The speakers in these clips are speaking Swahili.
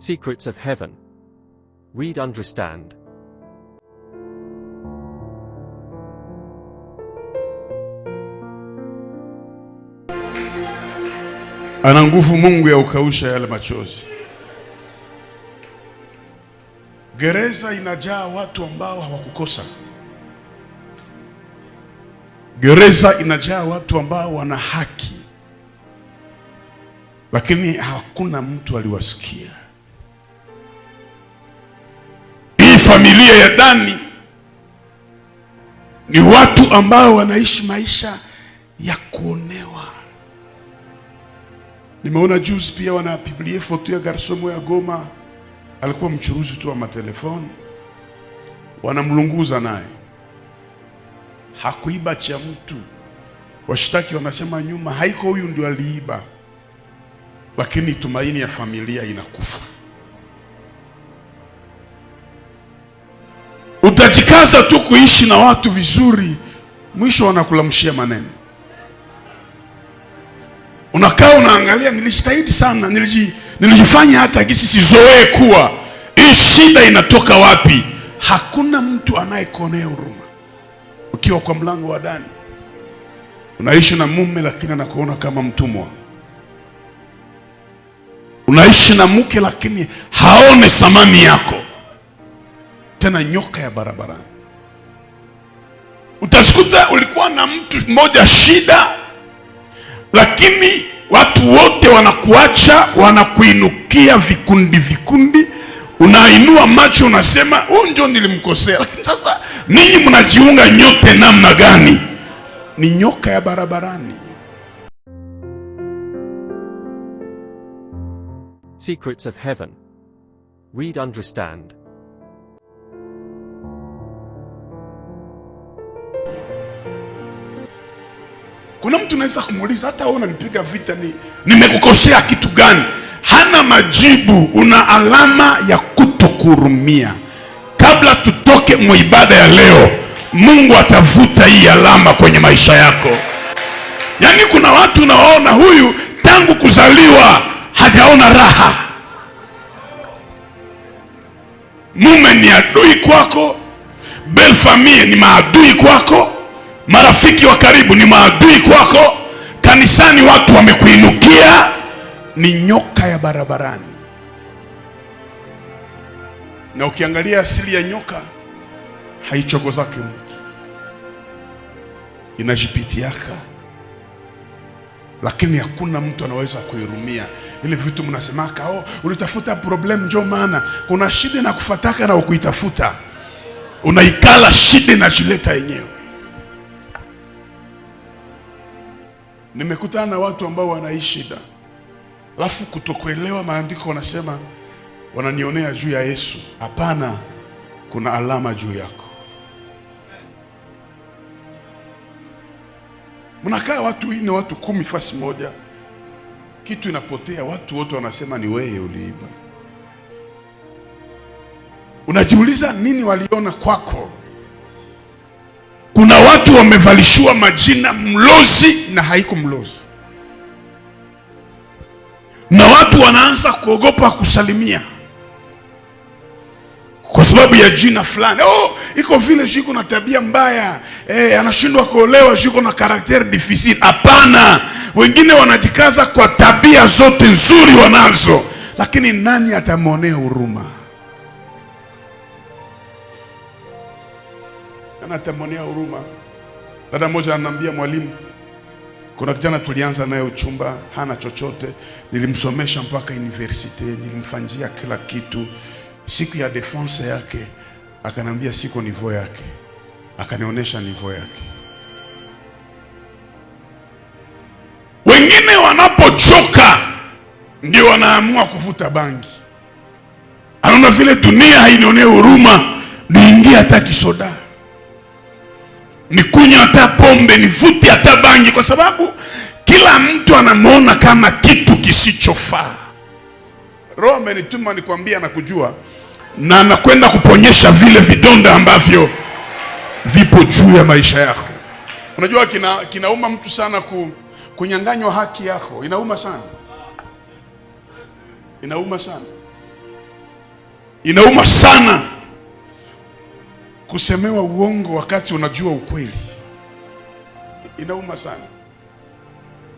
Secrets of Heaven. Read, understand. Ana nguvu Mungu ya ukausha yale machozi. Gereza inajaa watu ambao hawakukosa. Gereza inajaa watu ambao wana haki, lakini hakuna mtu aliwasikia. Hii familia ya Dani ni watu ambao wanaishi maisha ya kuonewa. Nimeona juzi pia wanapiblia foto ya garsomo ya Goma, alikuwa mchuruzi tu wa matelefoni, wanamlunguza naye. Hakuiba cha mtu. Washtaki wanasema nyuma haiko huyu ndio aliiba, lakini tumaini ya familia inakufa. Utajikaza tu kuishi na watu vizuri, mwisho wanakulamshia maneno. Unakaa unaangalia, nilijitahidi sana, nilijifanya hata gisi sizoee kuwa hii shida inatoka wapi. Hakuna mtu anayekuonea huruma. Ukiwa kwa mlango wa Dani, unaishi na mume lakini anakuona kama mtumwa. Unaishi na mke lakini haone thamani yako, tena nyoka ya barabarani. Utashikuta ulikuwa na mtu mmoja shida, lakini watu wote wanakuacha, wanakuinukia vikundi vikundi. Unainua macho unasema huyu ndio nilimkosea, lakini sasa ninyi mnajiunga nyote namna gani? Ni nyoka ya barabarani. Secrets of Heaven. Read, understand. Kuna mtu anaweza kumuuliza, hata wewe unanipiga vita, nimekukosea kitu gani? Hana majibu. Una alama ya kutokuhurumia. Kabla tutoke mwa ibada ya leo, Mungu atavuta hii alama kwenye maisha yako. Yaani kuna watu unaona huyu tangu kuzaliwa hajaona raha. Mume ni adui kwako, belle famille ni maadui kwako, marafiki wa karibu ni maadui kwako, kanisani watu wamekuinukia. Ni nyoka ya barabarani. Na ukiangalia asili ya nyoka, haichokozake mtu, inajipitiaka, lakini hakuna mtu anaweza kuirumia. Ile vitu mnasemaka, ulitafuta problem ndio maana kuna shida na kufataka na ukuitafuta, unaikala shida na jileta yenyewe. Nimekutana na watu ambao wanaishi shida, alafu kutokuelewa maandiko wanasema wananionea juu ya Yesu. Hapana, kuna alama juu yako. Mnakaa watu ine, watu 10 fasi moja, kitu inapotea, watu wote wanasema ni wewe uliiba. Unajiuliza nini waliona kwako? Kuna watu wamevalishwa majina mlozi na haiko mlozi, na watu wanaanza kuogopa kusalimia kwa sababu ya jina fulani. Iko vile shiko na tabia mbaya, anashindwa kuolewa, shiko na karakter difficile. Hapana, wengine wanajikaza kwa tabia zote nzuri wanazo, lakini nani atamonea huruma? Nani atamonea huruma? Dada moja ananiambia, mwalimu, kuna kijana tulianza naye uchumba, hana chochote, nilimsomesha mpaka university, nilimfanyia kila kitu. Siku ya defense yake akanambia siko niveau yake, akanionyesha niveau yake. Wengine wanapochoka ndio wanaamua kuvuta bangi. Anaona vile dunia hainionee huruma, niingie hata kisoda, nikunywe hata pombe, nivute hata bangi, kwa sababu kila mtu anamuona kama kitu kisichofaa. Roho amenituma nikwambia na kujua, na anakwenda kuponyesha vile vidonda ambavyo vipo juu ya maisha yako. Unajua kinauma mtu sana kunyang'anywa haki yako. Inauma sana. Inauma sana. Inauma sana kusemewa uongo wakati unajua ukweli. Inauma sana.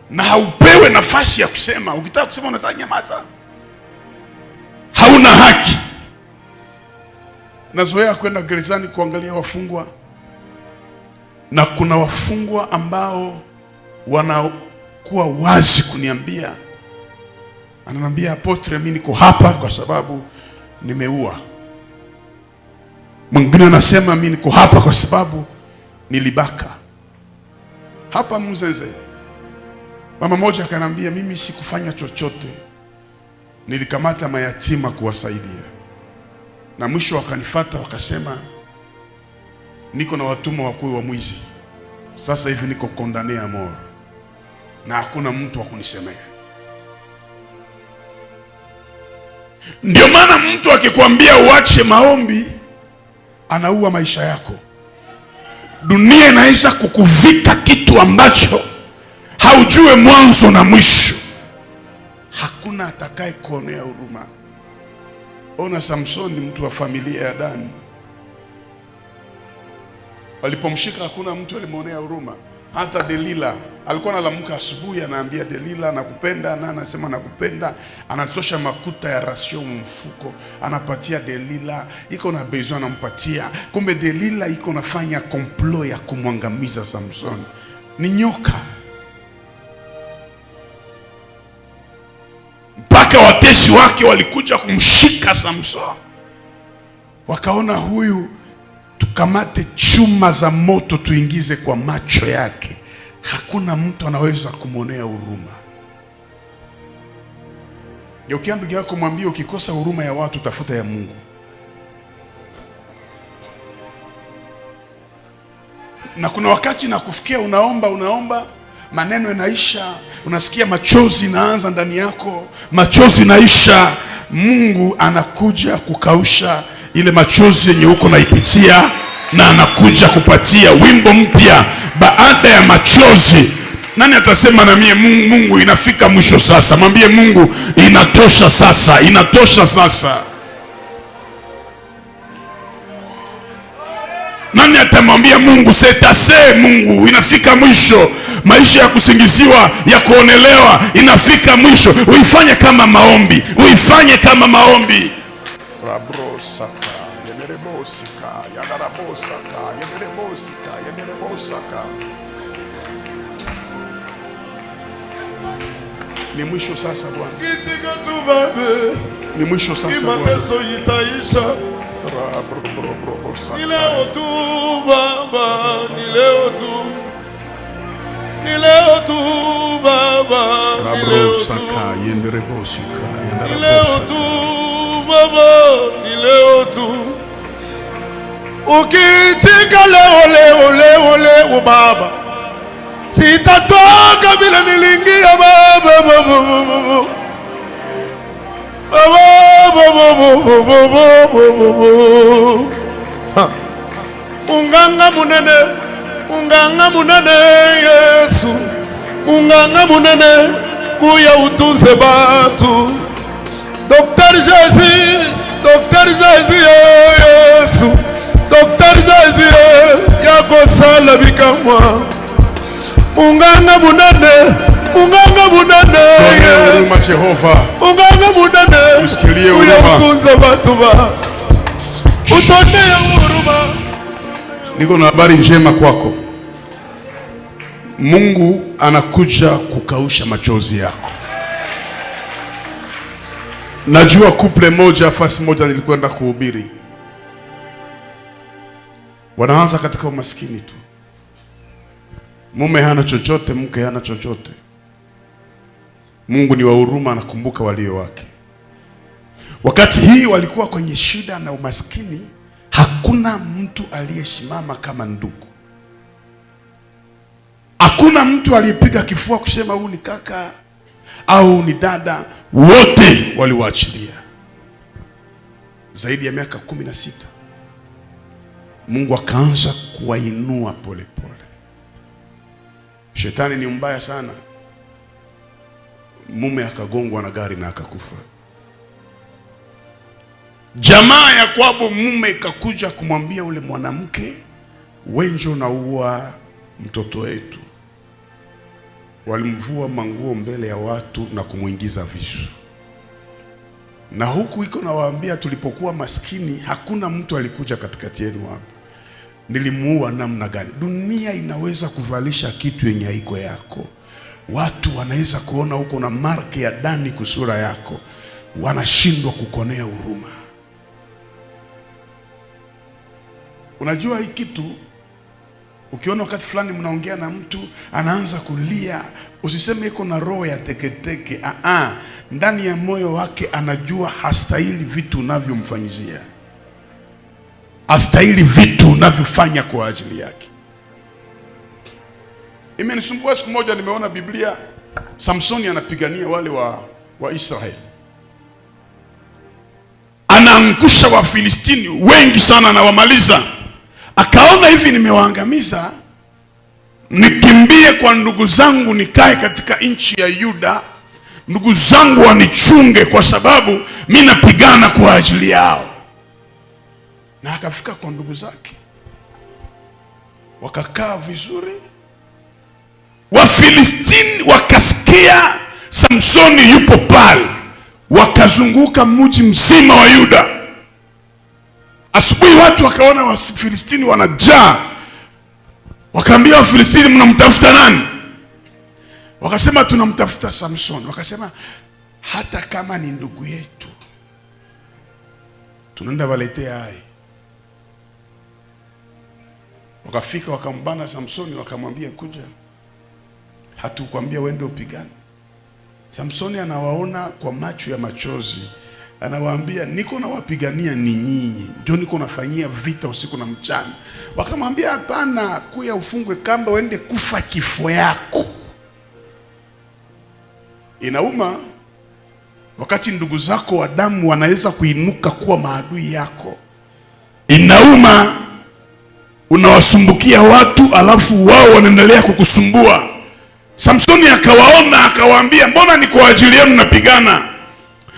Na haupewe nafasi ya kusema. Ukitaka kusema unataka nyamaza. Hauna haki. Nazoea kwenda gerezani kuangalia wafungwa. Na kuna wafungwa ambao wanakuwa wazi kuniambia. Ananiambia, Apotre, mimi niko hapa kwa sababu nimeua. Mwingine anasema mimi niko hapa kwa sababu nilibaka. Hapa Mzeze, mama moja akanambia, mimi sikufanya chochote, nilikamata mayatima kuwasaidia. Na mwisho wakanifuata wakasema, niko na watumwa wakuu wa mwizi, sasa hivi niko condamné à mort na hakuna mtu wa kunisemea. Ndio maana mtu akikwambia uache maombi, anaua maisha yako. Dunia inaweza kukuvika kitu ambacho haujue mwanzo na mwisho. Hakuna atakaye kuonea huruma. Ona Samsoni, mtu wa familia ya Dani, walipomshika hakuna mtu alimuonea huruma. Hata Delila alikuwa analamuka asubuhi, anaambia Delila nakupenda, na anasema nakupenda, anatosha makuta ya rasio mfuko, anapatia Delila, iko na besoin anampatia. Kumbe Delila iko nafanya complot ya kumwangamiza Samson. Ni nyoka. Mpaka wateshi wake walikuja kumshika Samson. Wakaona huyu, tukamate chuma za moto tuingize kwa macho yake, hakuna mtu anaweza kumonea huruma. Geukia ndugu yako mwambie, ukikosa huruma ya watu tafuta ya Mungu. Na kuna wakati na kufikia unaomba maneno yanaisha, unasikia machozi inaanza ndani yako, machozi inaisha, Mungu anakuja kukausha ile machozi yenye uko naipitia, na anakuja kupatia wimbo mpya baada ya machozi. Nani atasema na mie, Mungu inafika mwisho sasa? Mwambie Mungu, inatosha sasa, inatosha sasa. Nani atamwambia Mungu, setase, Mungu inafika mwisho? Maisha ya kusingiziwa, ya kuonelewa inafika mwisho. Uifanye kama maombi, uifanye kama maombi. Rabrosaka, yenerebosika, yadarabosaka, yenerebosika, yenerebosaka. Ni mwisho sasa Bwana. Kitika tu babe. Ni mwisho sasa Bwana. Mateso itaisha. Ni leo tu Baba, ni leo tu. Ni leo tu Baba, ni leo tu. Yenerebosika, ni leo tu Baba, ni leo tu. Ukiitika leo Baba, sitatoka vile nilingia Baba, Unganga munene Yesu, unganga munene kuya utunze batu. Docteur Jésus Yesu, Docteur Jésus yako sala bikamwa. Unganga munene Yesu, Jehova, unganga munene usikilie kuya huruma, utunze batu ba. Utonea huruma. Niko na habari njema kwako. Mungu anakuja kukausha machozi yako. Najua couple moja, fasi moja nilikwenda kuhubiri, wanaanza katika umaskini tu. Mume hana chochote, mke hana chochote. Mungu ni wa huruma, anakumbuka walio wake. Wakati hii walikuwa kwenye shida na umaskini, hakuna mtu aliyesimama kama ndugu. Hakuna mtu aliyepiga kifua kusema huyu ni kaka au ni dada. Wote waliwaachilia. Zaidi ya miaka 16 Mungu akaanza kuwainua pole pole. Shetani ni mbaya sana. Mume akagongwa na gari na akakufa. Jamaa ya kwabo mume ikakuja kumwambia ule mwanamke, wenjo naua mtoto wetu. Walimvua manguo mbele ya watu na kumuingiza visu. Na huku iko nawaambia, tulipokuwa maskini hakuna mtu alikuja katikati yenu hapa. Nilimuua namna gani? Dunia inaweza kuvalisha kitu yenye haiko yako. Watu wanaweza kuona huko na marke ya dani kusura yako, wanashindwa kukonea huruma. Unajua hii kitu, ukiona wakati fulani mnaongea na mtu anaanza kulia, usiseme iko na roho ya teketeke. Ndani ya moyo wake anajua hastahili vitu unavyomfanyizia, hastahili vitu unavyofanya kwa ajili yake. Imenisumbua siku moja, nimeona Biblia, Samsoni anapigania wale wa Israeli. Anaangusha wa Filistini wengi sana na wamaliza. Akaona hivi, nimewaangamiza, nikimbie kwa ndugu zangu, nikae katika nchi ya Yuda, ndugu zangu wanichunge kwa sababu mimi napigana kwa ajili yao. Na akafika kwa ndugu zake, wakakaa vizuri. Wafilistini wakasikia Samsoni yupo pale, wakazunguka mji mzima wa Yuda. Asubuhi watu wakaona Wafilistini wanajaa, wakaambia Wafilistini, mnamtafuta nani? Wakasema tunamtafuta Samsoni. Wakasema hata kama ni ndugu yetu tunaenda waletea hai. Wakafika wakambana Samsoni, wakamwambia kuja, hatukwambia wende upigane. Samsoni anawaona kwa macho ya machozi, anawaambia niko na wapigania ni nyinyi, ndio niko nafanyia vita usiku na mchana. Wakamwambia hapana, kuya ufungwe kamba wende kufa kifo yako. Inauma wakati ndugu zako wa damu wanaweza kuinuka kuwa maadui yako. Inauma unawasumbukia watu alafu wao wanaendelea kukusumbua. Samsoni akawaona, akawaambia mbona ni kwa ajili yenu napigana?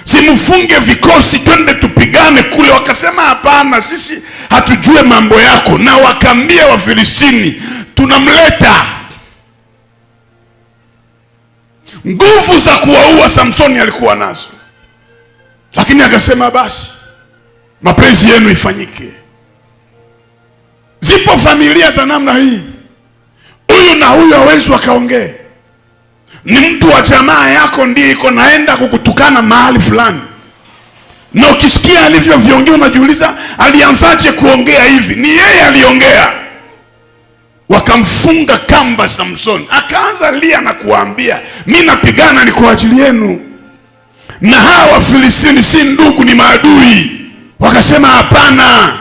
Simufunge vikosi twende tupigane kule. Wakasema hapana, sisi hatujue mambo yako. Na wakaambia Wafilistini tunamleta. Nguvu za kuwaua Samsoni alikuwa nazo, lakini akasema basi mapenzi yenu ifanyike. Zipo familia za namna hii, huyu na huyu hawezi wakaongea. Ni mtu wa jamaa yako ndiye iko naenda kukutukana mahali fulani, na ukisikia alivyoviongea unajiuliza alianzaje kuongea hivi? Ni yeye aliongea. Wakamfunga kamba Samsoni, akaanza lia na kuambia mimi napigana ni kwa ajili yenu, na hawa Wafilistini si ndugu, ni maadui. Wakasema hapana.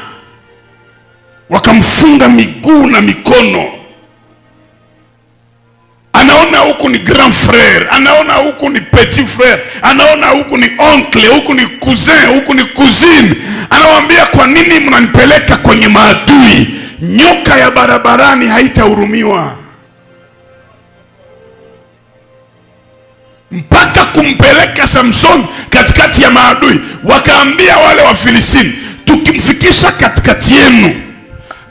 Wakamfunga miguu na mikono. Anaona huku ni grand frère, anaona huku ni petit frère, anaona huku ni oncle, huku ni cousin, huku ni cousine. Anawaambia kwa nini mnanipeleka kwenye maadui? Nyoka ya barabarani haitahurumiwa. Mpaka kumpeleka Samson katikati ya maadui. Wakaambia wale Wafilistini, tukimfikisha katikati yenu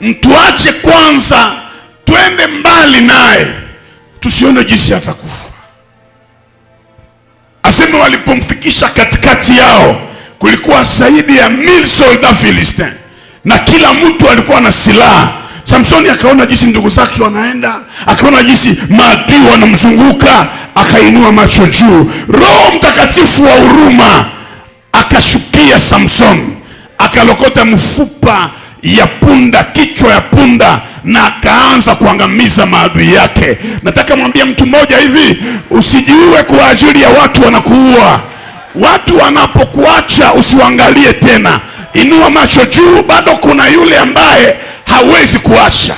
mtuache kwanza twende mbali naye, tusione jinsi atakufa. Asema walipomfikisha katikati yao kulikuwa zaidi ya 1000 soldats Filistin, na kila mtu alikuwa na silaha. Samsoni akaona jinsi ndugu zake wanaenda, akaona jinsi maadui wanamzunguka, akainua macho juu. Roho Mtakatifu wa huruma akashukia Samson, akalokota mfupa ya punda, kichwa ya punda, na akaanza kuangamiza maadui yake. Nataka mwambie mtu mmoja hivi, usijiue kwa ajili ya watu wanakuua. Watu wanapokuacha usiwaangalie tena, inua macho juu, bado kuna yule ambaye hawezi kuacha.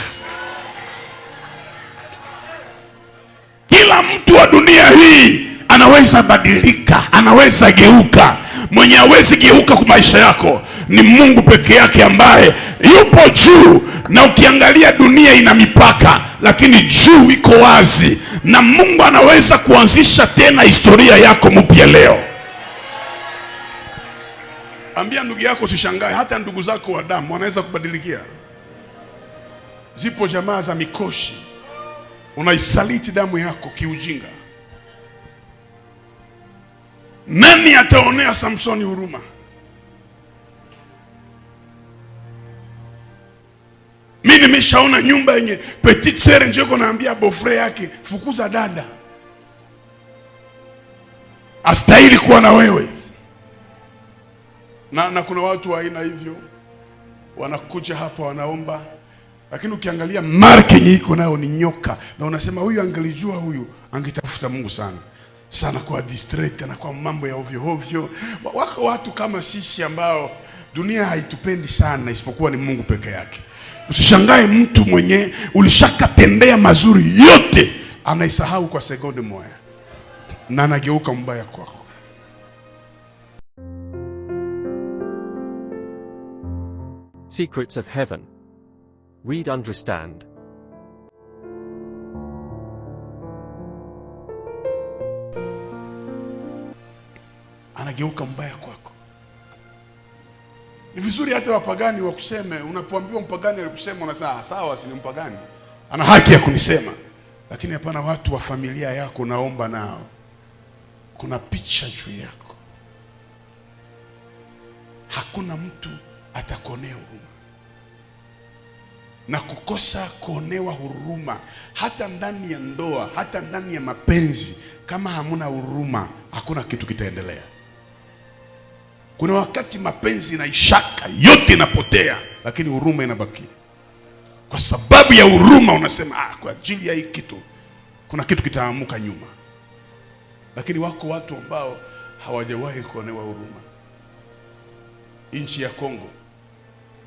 Kila mtu wa dunia hii anaweza badilika, anaweza geuka. Mwenye hawezi geuka kwa maisha yako ni Mungu peke yake ambaye yupo juu. Na ukiangalia dunia ina mipaka, lakini juu iko wazi, na Mungu anaweza kuanzisha tena historia yako mpya leo. Ambia ndugu yako usishangae, hata ndugu zako wa damu wanaweza kubadilikia. Zipo jamaa za mikoshi, unaisaliti damu yako kiujinga. Nani ataonea Samsoni huruma? Mimi nimeshaona nyumba yenye petite sere njeko naambia bofre yake, fukuza dada, astahili kuwa na wewe. Na kuna watu wa aina hivyo wanakuja hapa wanaomba, lakini ukiangalia marke yenye iko nayo ni nyoka, na unasema huyu angelijua, huyu angetafuta Mungu sana sana, kwa district na kwa mambo ya ovyo ovyo. Wako watu kama sisi ambao dunia haitupendi sana, isipokuwa ni Mungu peke yake. Usishangae mtu mwenye ulishakatendea mazuri yote anaisahau kwa sekunde moja na anageuka mbaya kwako. Secrets of Heaven. Read, understand. Anageuka mbaya kwako. Ni vizuri hata wapagani wakuseme, unapoambiwa mpagani alikusema unasema sawa, si ni mpagani, ana haki ya kunisema. Lakini hapana, watu wa familia yako naomba nao, kuna picha juu yako. Hakuna mtu atakuonea huruma. Na kukosa kuonewa huruma hata ndani ya ndoa, hata ndani ya mapenzi, kama hamuna huruma hakuna kitu kitaendelea. Kuna wakati mapenzi inaishaka, yote inapotea, lakini huruma inabaki. Kwa sababu ya huruma unasema kwa ajili ya hii kitu kuna kitu kitaamuka nyuma. Lakini wako watu ambao hawajawahi kuonewa huruma. Nchi ya Kongo,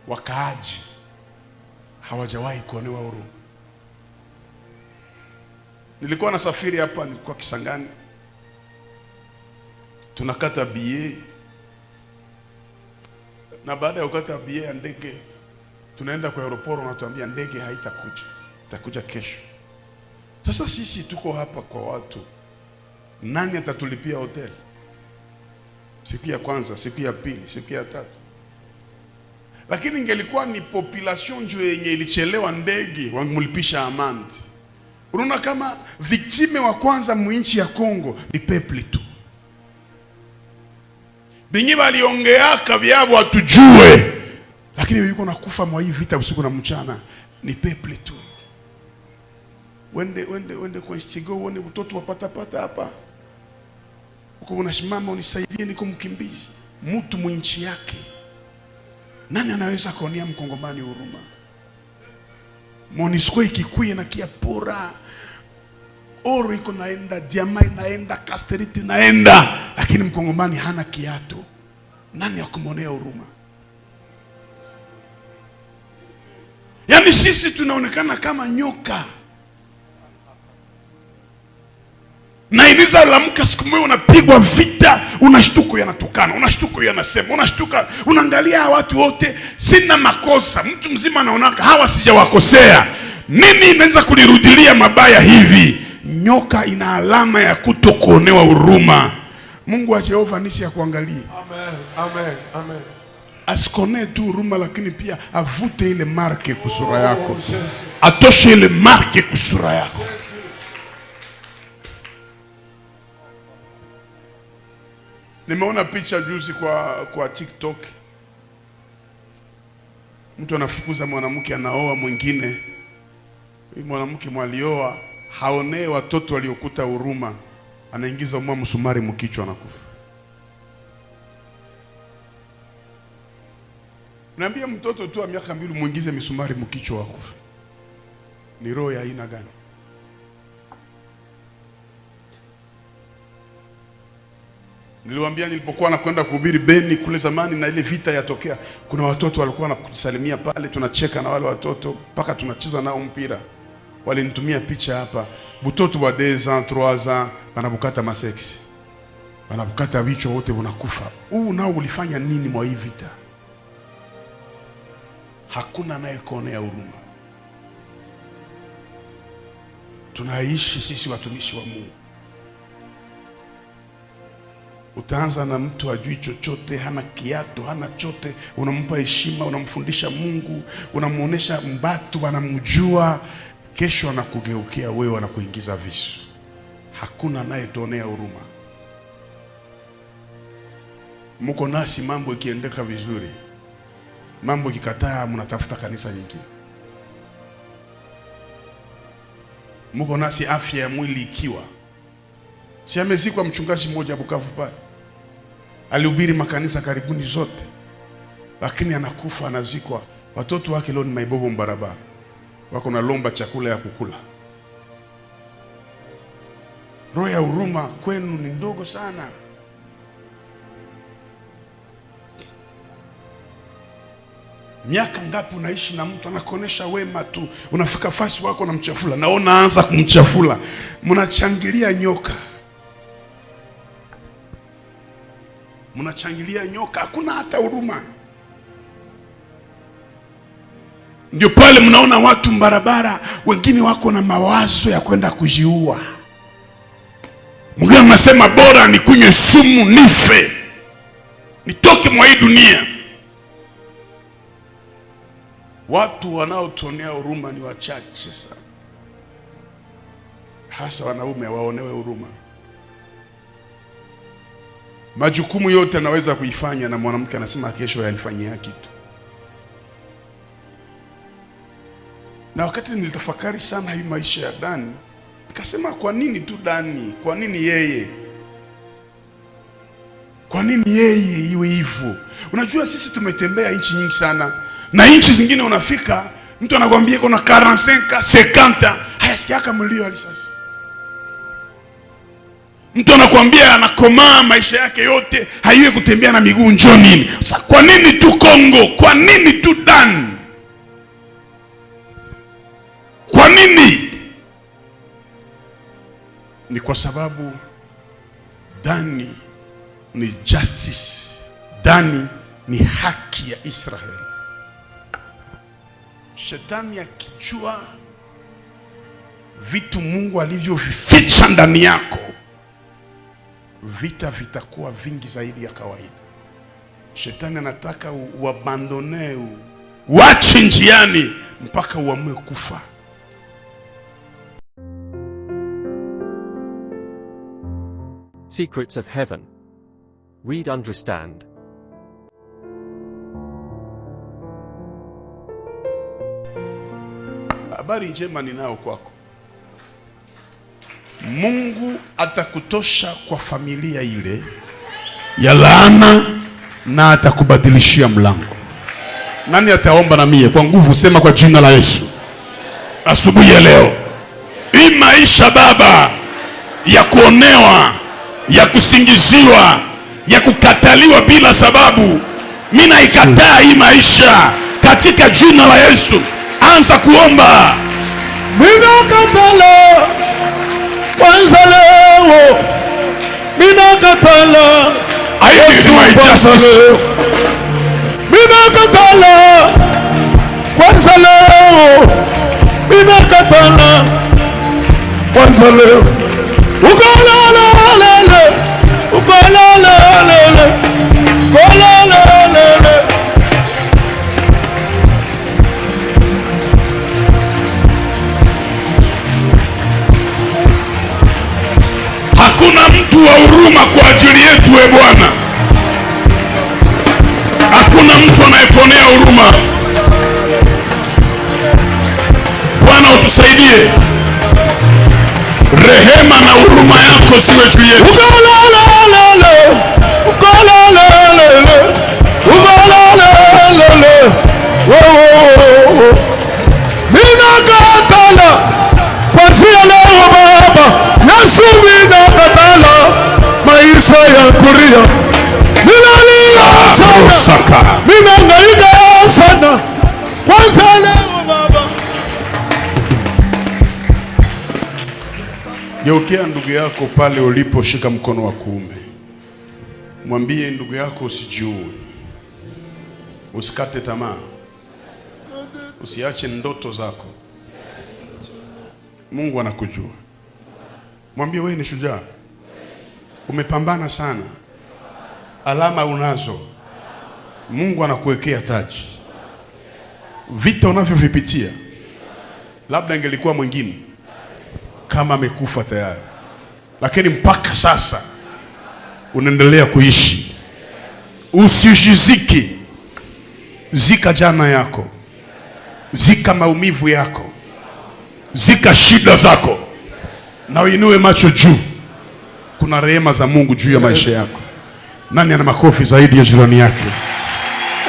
wakaaji hawajawahi kuonewa huruma. Nilikuwa nasafiri hapa, nilikuwa Kisangani, tunakata billet, na baada ya kukata billet ya ndege tunaenda kwa aeroport, wanatuambia ndege haitakuja, itakuja kesho. Sasa sisi tuko hapa kwa watu, nani atatulipia hotel siku ya kwanza, siku ya pili, siku ya tatu? Lakini ingelikuwa ni population ndio yenye ilichelewa ndege, wangemlipisha amande. Unaona kama victime wa kwanza mwinchi ya Kongo ni people tu. Bingi baliongeaka vyabo atujue, lakini yuko nakufa mwa hii vita usiku na mchana ni people tu. Wende kwa Istigo, uone mtoto wapata hapa, uko unashimama unisaidie, niko mkimbizi. Mtu mwinchi yake, nani anaweza kuonea mkongomani huruma? Monisco ikikuye na kia pora, oro iko naenda, diama inaenda, kasteriti naenda, lakini mkongomani hana kiatu. Nani akumonea huruma? Yani sisi tunaonekana kama nyoka. Na iniza lamka siku moja unapigwa vita, unashtuko yanatokana, unashtuko yanasema, unashtuka, unaangalia watu wote, sina makosa. Mtu mzima anaonaka hawa sijawakosea. Nini inaweza kulirudilia mabaya hivi? Nyoka ina alama ya kutokuonewa huruma. Mungu wa Jehova nisi ya kuangalia. Amen, amen, amen. Asikone tu huruma, lakini pia avute ile marke kusura yako. Atoshe ile marke kusura yako. Nimeona picha juzi kwa TikTok. Mtu anafukuza mwanamke, anaoa mwingine. Huyu mwanamke mwalioa haonee watoto waliokuta huruma, anaingiza mwa msumari mkichwa, anakufa. Naambia mtoto tu wa miaka 2 muingize misumari mkichwa wakufa. Ni roho ya aina gani? Niliwaambia nilipokuwa nakwenda kuhubiri Beni kule zamani, na ile vita yatokea, kuna watoto walikuwa wanakusalimia pale, tunacheka na wale watoto mpaka tunacheza nao mpira. Walinitumia picha hapa, butoto wa 2 ans 3 ans wanabukata maseksi, wanabukata vichwa wote wanakufa. Huu nao ulifanya nini mwa hii vita? Hakuna anayekuonea huruma. Tunaishi sisi watumishi wa Mungu Utaanza na mtu ajui chochote, hana kiatu, hana chote, unampa heshima, unamfundisha Mungu, unamuonesha mbatu anamjua, kesho anakugeukia wewe, anakuingiza visu. Hakuna anayetuonea huruma. Mko nasi mambo ikiendeka vizuri, mambo ikikataa mnatafuta kanisa nyingine. Mko nasi afya ya mwili ikiwa. Si amezikwa mchungaji mmoja Bukavu pale, alihubiri makanisa karibuni zote, lakini anakufa, anazikwa. Watoto wake leo ni maibobo mbarabara, wako na lomba chakula ya kukula. Roho ya huruma kwenu ni ndogo sana. Miaka ngapi unaishi na mtu anakuonesha wema tu, unafika fasi wako na mchafula, naona anza kumchafula, mnachangilia nyoka. Mnachangilia nyoka, hakuna hata huruma. Ndio pale mnaona watu mbarabara, wengine wako na mawazo ya kwenda kujiua. Mwingine anasema bora nikunywe sumu nife, nitoke mwa hii dunia. Watu wanaotonea huruma ni wachache sana. Hasa wanaume waonewe huruma. Majukumu yote anaweza kuifanya, na mwanamke anasema kesho yalifanyia kitu. Na wakati nilitafakari sana hii maisha ya Dani, nikasema kwa nini tu Dani? Kwa nini yeye? Kwa nini yeye iwe hivyo? Unajua sisi tumetembea nchi nyingi sana, na nchi zingine unafika mtu anakuambia kuna 45 50 hayasikiaka mlio wa risasi. Mtu anakuambia anakomaa maisha yake yote, haiwe kutembea na miguu. Njoo nini? Sasa kwa nini tu Kongo? Kwa nini tu Dani? Kwa nini? Ni kwa sababu Dani ni justice. Dani ni haki ya Israeli. Shetani akijua vitu Mungu alivyovificha ndani yako, vita vitakuwa vingi zaidi ya kawaida. Shetani anataka uabandone, uache njiani mpaka uamue kufa. Secrets of Heaven. Read, understand. Habari njema ninao kwako. Mungu atakutosha kwa familia ile ya laana na atakubadilishia mlango. Nani ataomba na mie kwa nguvu? Sema kwa jina la Yesu. Asubuhi ya leo, hii maisha Baba ya kuonewa, ya kusingiziwa, ya kukataliwa bila sababu, mimi naikataa hii maisha katika jina la Yesu. Anza kuomba. Minakatala kwanza leo, minakatala Yesu my justice. Minakatala kwanza leo, minakatala kwanza leo. Ukolalala, ukolalala, ukolalala. Hakuna mtu wa huruma kwa ajili yetu, e Bwana. Hakuna mtu anayeponea huruma. Bwana utusaidie. Rehema na huruma yako siwe juu yetu. Ukolalala, ukolalala, ukolalala. Minakatala kwanzia leo Baba. Yesu minakatala maisha ya kuria. Minalia sana, minangaika sana kwanza leo Baba. Geukia ndugu yako pale ulipo, shika mkono wa kuume. Mwambie ndugu yako usijiue. Usikate tamaa. Usiache ndoto zako. Mungu anakujua. Mwambie wewe ni shujaa. Umepambana sana. alama unazo, Mungu anakuwekea taji. Vita unavyovipitia labda ingelikuwa mwingine kama amekufa tayari, lakini mpaka sasa unaendelea kuishi. Usijiziki. Zika jana yako, zika maumivu yako, zika shida zako, na uinue macho juu. Kuna rehema za Mungu juu ya maisha yako. Nani ana makofi zaidi ya jirani yake?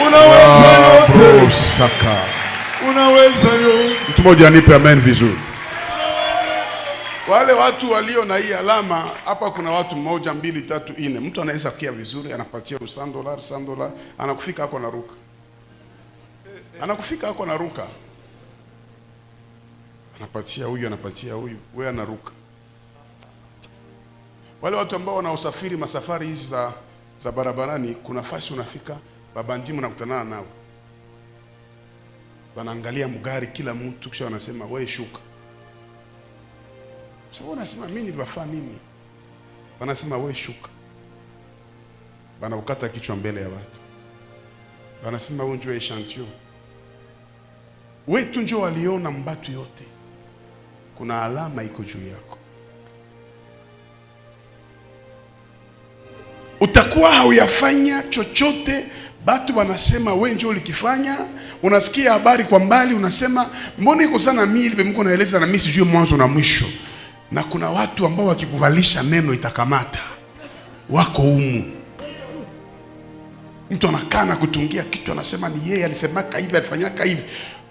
Unaweza yote. Saka. Unaweza yote. Mtu mmoja anipe amen vizuri. Wale watu walio na hii alama hapa, kuna watu 1, 2, 3, 4. Mtu anaweza kia vizuri, anapatia $100, anakufika hako anaruka. Anakufika hako anaruka. Anapatia huyu, anapatia huyu, wewe anaruka. Wale watu ambao wanaosafiri masafari hizi za barabarani, kuna fasi unafika, babandimu nakutana nao. Wanaangalia mgari kila mtu, kisha wanasema wewe shuka. Sasa wanasema mimi nilibafaa nini? Wanasema wewe shuka. Wanaukata kichwa mbele ya watu. Wanasema wewe njoo echantio. Wewe tu njoo waliona mbatu yote. Kuna alama iko juu yako. Utakuwa hauyafanya chochote, batu wanasema wewe njoo ulikifanya. Unasikia habari kwa mbali, unasema mbona iko sana mimi mko naeleza na mimi sijui mwanzo na mwisho. Na kuna watu ambao wakikuvalisha neno itakamata. Wako humu. Mtu anakaa na kutungia kitu, anasema ni yeye alisemaka hivi, alifanyaka hivi.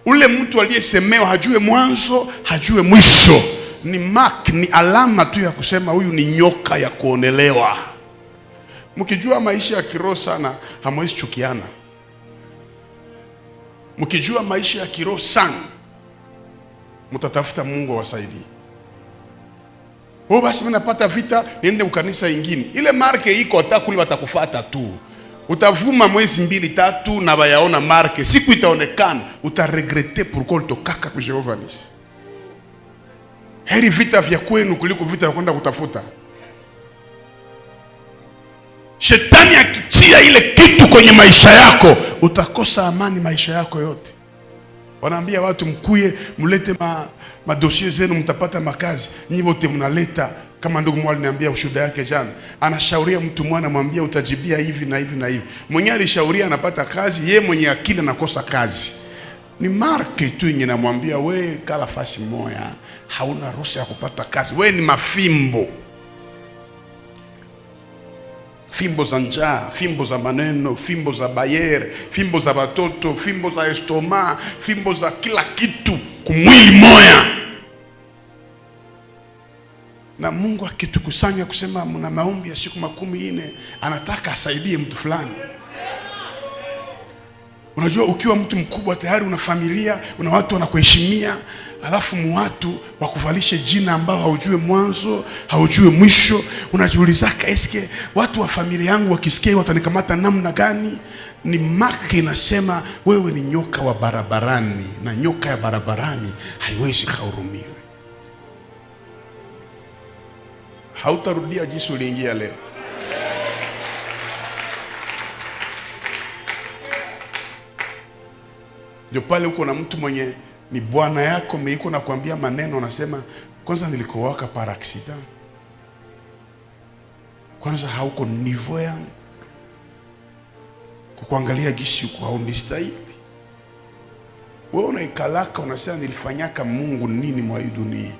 Ule mtu aliyesemewa hajue mwanzo, hajue mwisho. Ni mark, ni alama tu ya kusema huyu ni nyoka ya kuonelewa. Mkijua maisha ya kiroho sana, hamwezi chukiana. Mkijua maisha ya kiroho sana, mtatafuta Mungu awasaidie. Basi mimi napata vita, niende ukanisa ingine. Ile marke iko atakuli watakufuata tu. Utavuma mwezi 2, 3 na bayaona marke. Siku itaonekana, utaregrete pourquoi utokaka kwa Jehova Nisi. Heri vita vya kwenu kuliko vita vya kwenda kutafuta. Shetani akitia ile kitu kwenye maisha yako, utakosa amani maisha yako yote. Wanaambia watu mkuye, mulete madossier zenu, mtapata makazi. Nyinyi wote mnaleta, kama ndugu mwali niambia ushuhuda yake jana. Anashauria mtu mwana, mwambia utajibia hivi na hivi na hivi. Mwenye alishauria anapata kazi, ye mwenye akili anakosa kazi. Ni marke tu yenye namwambia we kala fasi moya, hauna ruhusa ya kupata kazi. We ni mafimbo. Fimbo za njaa, fimbo za maneno, fimbo za bayere, fimbo za batoto, fimbo za estoma, fimbo za kila kitu kumwili moya. Na Mungu akitukusanya kusema mna maombi ya siku 40, anataka asaidie mtu fulani. Unajua ukiwa mtu mkubwa tayari una familia, una watu wanakuheshimia, alafu watu wakuvalishe jina ambao haujue mwanzo, haujue mwisho. Unajiulizaka eske watu wa familia yangu wakisikia watanikamata namna gani? Ni maki inasema wewe ni nyoka wa barabarani, na nyoka ya barabarani haiwezi kuhurumiwa. Hautarudia jinsi uliingia leo. Ndio pale uko na mtu mwenye ni bwana yako meiko na kuambia maneno, anasema kwanza nilikowaka par accident. Kwanza hauko niveau yangu. Kukuangalia gishi uko haunistahili. Wewe unaikalaka unasema nilifanyaka Mungu nini mwa hii dunia.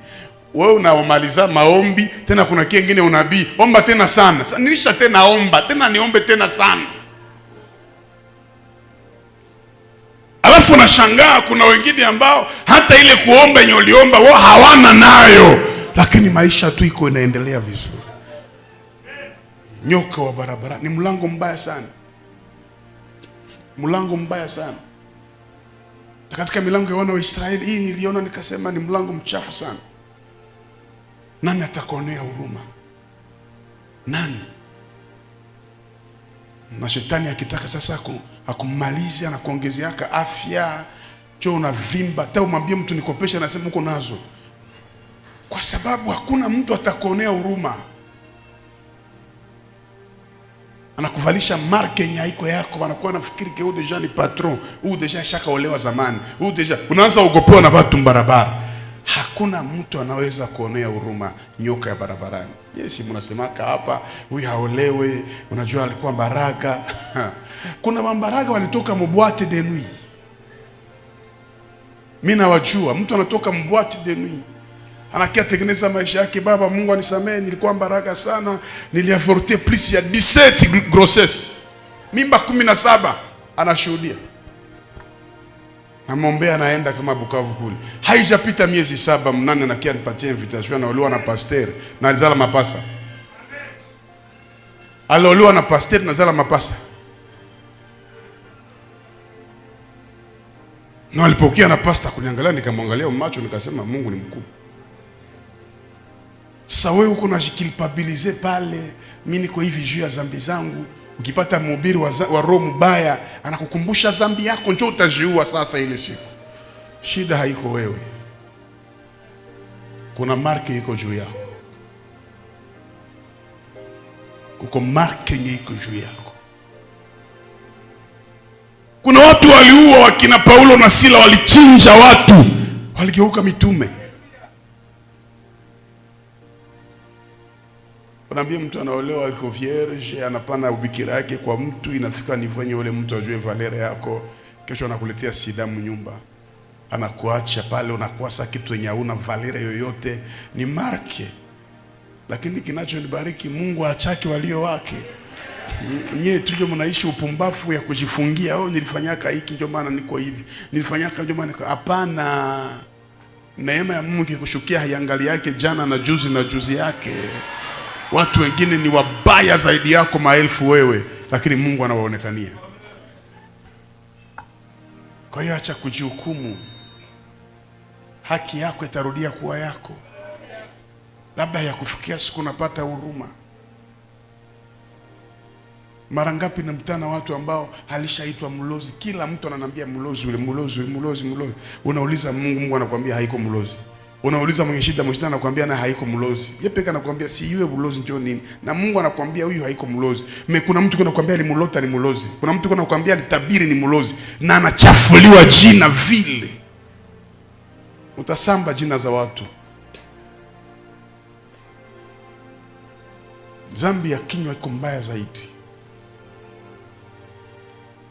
Wewe unaomaliza maombi, tena kuna kingine unabii, omba tena sana. Nilisha tena omba, tena niombe tena sana. Alafu unashangaa kuna wengine ambao hata ile kuomba yenye uliomba wao hawana nayo, lakini maisha tu iko inaendelea vizuri. Nyoka wa barabara ni mlango mbaya sana. Mlango mbaya sana. Katika milango ya wana wa Israeli hii niliona nikasema ni mlango mchafu sana. Nani atakuonea huruma? Nani? Na shetani akitaka sasa akumalize, anakuongezeaka afya, cho unavimba, hata umwambie mtu nikopesha anasema uko nazo. Kwa sababu hakuna mtu atakuonea huruma. Anakuvalisha marke yenye haiko yako, wanakuwa nafikiri ke huyu deja ni patron, huyu deja shakaolewa zamani, huyu deja unaanza ugopewa na watu barabara. Hakuna mtu anaweza kuonea huruma nyoka ya barabarani. Yes, mnasemaka hapa huyu haolewe, unajua alikuwa mbaraga. Kuna mambaraga walitoka mbwate de nuit. Mimi nawajua, mtu anatoka mbwate de nuit. Anakia tengeneza maisha yake, baba Mungu anisamee, nilikuwa mbaraga sana, niliavorte plus ya 17 grossesse. Mimba 17 anashuhudia. Namwombea anaenda kama Bukavu kule. Haijapita miezi 7 8 anakia nipatie invitation, anaolewa na pasteur na alizala mapasa. Alolewa na pasteur na zala mapasa. Na alipokea na pastor kuniangalia, nikamwangalia macho nikasema Mungu ni mkuu. Sasa wewe uko unajikilpabilize pale, mimi niko hivi juu ya dhambi zangu. Ukipata mhubiri wa roho mbaya anakukumbusha dhambi yako, njoo utajiua sasa ile siku. Shida haiko wewe. Kuna marke iko juu yako. Kuko marke iko juu yako. Kuna watu waliua, wakina Paulo na Sila walichinja watu, waligeuka mitume. Unaambia mtu anaolewa yuko vierge, anapana ubikira yake kwa mtu, inafika nifanye ule mtu ajue valere yako, kesho anakuletea sidamu nyumba. Anakuacha pale, unakwasa kitu yenye hauna valere yoyote, ni marke. Lakini kinachonibariki, Mungu achaki walio wake. Nyie tuje mnaishi upumbafu ya kujifungia, nilifanyaka hiki ndio maana niko hivi, nilifanyaka ndio maana niko. Hapana. Neema ya Mungu ikushukia haiangali yake jana na juzi yake. Watu wengine ni wabaya zaidi yako maelfu wewe, lakini Mungu anawaonekania. Kwa hiyo acha kujihukumu. Haki yako itarudia kuwa yako. Labda ya kufikia siku napata huruma. Mara ngapi namtana watu ambao alishaitwa mlozi, kila mtu ananiambia mlozi ule, mlozi. Unauliza Mungu, Mungu anakuambia haiko mlozi. Unauliza mwenye shida anakuambia na haiko mlozi. Yeye peka anakuambia si yeye mlozi njoo nini? Na Mungu anakuambia huyu haiko mlozi. Kuna mtu anakuambia alimlota ni mlozi. Kuna mtu anakuambia alitabiri ni mlozi na anachafuliwa jina vile. Utasamba jina za watu. Dhambi ya kinywa iko mbaya zaidi.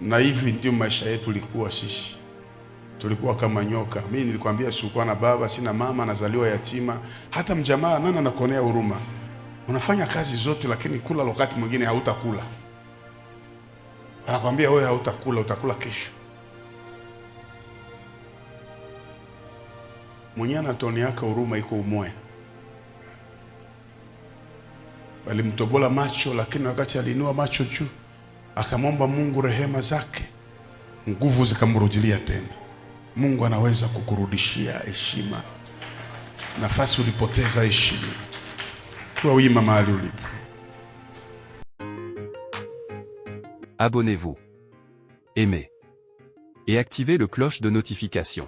Na hivi ndio maisha yetu likuwa sisi. Tulikuwa kama nyoka. Mimi nilikwambia sikuwa na baba, sina mama, nazaliwa yatima. Hata mjamaa nani anakuonea huruma? Unafanya kazi zote lakini kula wakati mwingine hautakula. Anakuambia wewe hautakula, utakula kesho. Mwenye anatoniaka huruma iko umoya. Walimtobola macho, lakini wakati alinua macho juu akamwomba Mungu rehema zake, nguvu zikamrudilia tena. Mungu anaweza kukurudishia heshima. Nafasi ulipoteza heshima. Kwa wima mahali ulipo. Abonnez-vous, aimez et activez le cloche de notification.